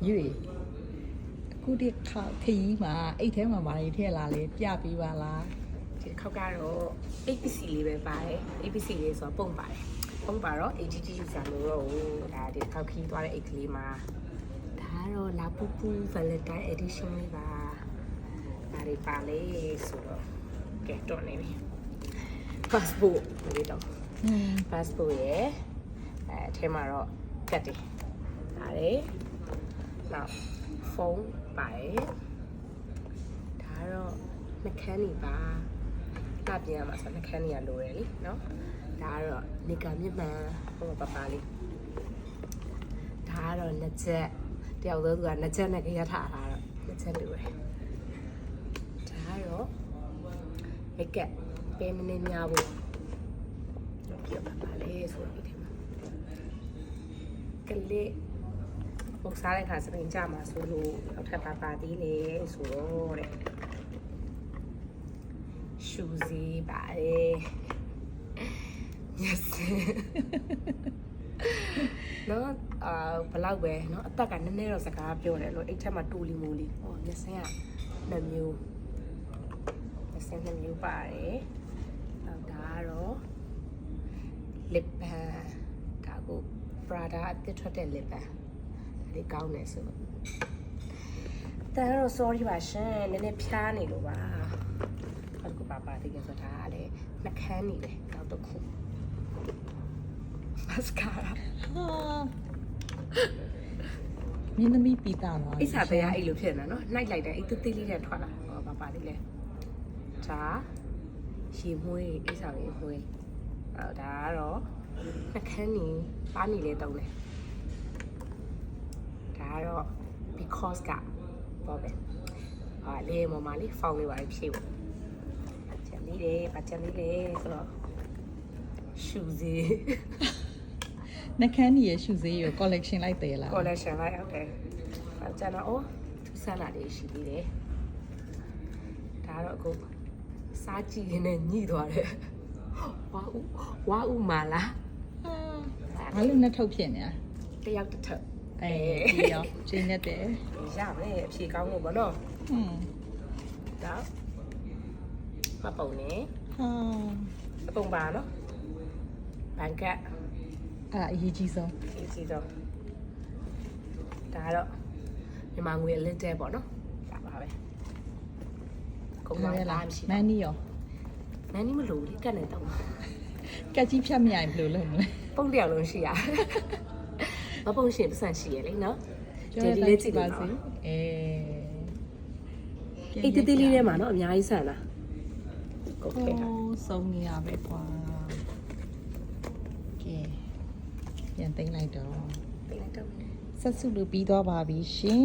ယူအခုဒီခရီးမှာအိတ်ထဲမှာဘာတွေထည့်လာလဲပြပေးပါလား ဒီခောက်ကတော့ APC လေးပဲပါတယ် APC လေးဆိုတော့ပုံပါတယ်ပုံပါတော့ AGT user လို့တော့ဒါဒီခောက်ခီးသွားတဲ့အိတ်ကလေးမှာဒါကတော့လာပူပူ Valentine edition လေးပါဒါတွေပါလေဆိုတော့ကဲတော့နေပြီ passport လေးတော့ passport ရဲ့အထဲမှာတော့ကတ်တယ်ဒါလေနောက်ဖုန်းပါတယ်ဒါတော့နှခမ်းနေပါကပ်ပြရမှာဆိုနှခမ်းနေရလိုရယ်လीနော်ဒါကတော့နေကမြင့်မှန်ဟိုပပလေးဒါကတော့နှစ်ချက်တယောက်သောသူကနှစ်ချက်နဲ့ကြရထားတာတော့နှစ်ချက်လိုရယ်ဒါကတော့မိတ်ကပ်ပေးမနေများဘူးပြပပလေးဆိုပြီးဒီမှာကလေးပုံစားတဲ့ခါစပင်းကြမှာဆိုလို့နောက်ထပ်ပါသေးလေဆိုတော့တဲ့ရှူစီပါတယ် yes နော်ဘလောက်ပဲเนาะအသက်ကနည်းနည်းတော့စကားပြောတယ်လို့အိတ်ထက်မှာတူလီမိုလီဟောမျက်စင်းက2မျိုးမျက်စင်း2မျိုးပါတယ်နောက်ဒါကတော့ lip balm ဒါကို Prada အသစ်ထွက်တဲ့ lip balm ဒါလေးကောင်းတယ်ဆိုတော့ဒါတော့ sorry ပါရှင်နည်းနည်းဖြားနေလို့ပါအဲ့ဒါပါတကယ်ဆိုတာကလည်းနှခမ်းနေတယ်နောက်တစ်ခု mascara မင်းသမီးပီတာပါ အိစာတရားအဲ့လိုဖြစ်နေတာနော်နှိုက်လိုက်တယ်အဲ့သေးသေးလေးနဲ့ထွက်လာဟောပါလေးလဲဒါရေမွေးအိစာရေမွေးအဲ့ဒါကတော့နှခမ်းနေပါနေလေတုံးတယ်ဒါကတော့ because ကပေါ့ပဲဟာလေမမလေးဖောင်းလေးပါဖြည့်ဖို့ကျန်လေးတယ်ပါကျန်လေးလေဆိုတော့ရှူစီ နှခမ်းကြီးရဲ့ရှူစေးကို collection လိုက်တယ်လား collection လိုက်ဟုတ်တယ်အဲ့ကျန်တော့သူဆန်းလာလေးရှိသေးတယ်ဒါတော့အခုစားကြည့်ရင်းနဲ့ညှိသွားတယ်ဝါဥမာလား ဘာလို့နှစ်ထုပ်ဖြစ်နေတာ တယောက်တစ်ထပ် ဒီရောချိန်နဲ့တယ် ရမယ်အဖြေကောင်းလို့ဗောနော်ဒါမပုံနေ ဟာ အပုံပါနော်ဘန်ကတ် အရေးကြီးဆုံး ဒီစီတော့ဒါကတော့မြန်မာငွေအလစ်တဲပေါ့နော်ဒါပါပဲကုန်းတော့လားမရှိ မန်းနီရော နန်းနီမလို့လေကတ်နေတော့ ကက်ကြီးဖြတ်မရရင်ဘယ်လိုလုပ်မလဲ ပုံတယောက်လုံးရှိရမပုံရှင်ပတ်စံရှိရလေနော်ဒီလေးကြည့်ပါစေအေးတေးသေးလေးထဲမှာနော်အများကြီးဆန်လားကိုခဲ့တာ ဆုံးနေရပဲကွာကဲပြန်သိမ်းလိုက်တော့ ပေးလိုက်တော့ ဆက်စုလို့ပြီးသွားပါပြီရှင်